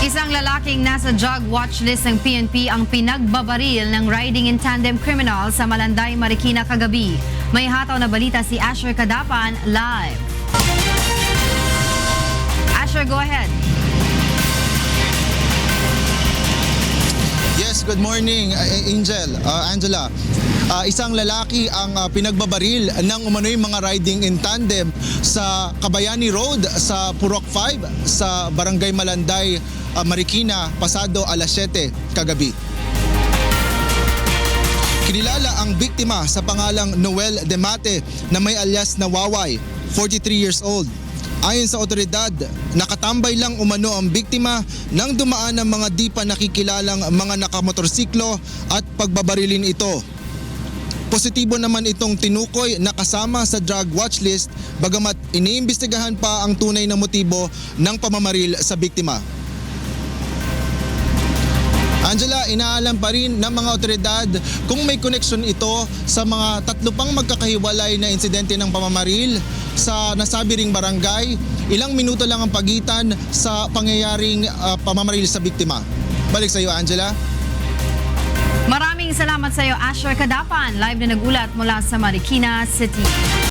Isang lalaking nasa drug watch list ng PNP ang pinagbabaril ng riding in tandem criminal sa Malanday, Marikina kagabi. May hataw na balita si Asher Kadapan live. Asher, go ahead. Yes, good morning, Angela. Isang lalaki ang pinagbabaril ng umano'y mga riding in tandem sa Kabayani Road sa Purok 5 sa Barangay Malanday, Marikina, pasado alas 7 kagabi. Kinilala ang biktima sa pangalang Noel Demate na may alias na Waway, 43 years old. Ayon sa otoridad, nakatambay lang umano ang biktima nang dumaan ng mga di pa nakikilalang mga nakamotorsiklo at pagbabarilin ito. Positibo naman itong tinukoy na kasama sa drug watch list bagamat iniimbestigahan pa ang tunay na motibo ng pamamaril sa biktima. Angela, inaalam pa rin ng mga otoridad kung may koneksyon ito sa mga tatlo pang magkakahiwalay na insidente ng pamamaril sa nasabi ring barangay. Ilang minuto lang ang pagitan sa pangyayaring pamamaril sa biktima. Balik sa iyo, Angela. Maraming salamat sa iyo, Asher Kadapan. Live na nagulat mula sa Marikina City.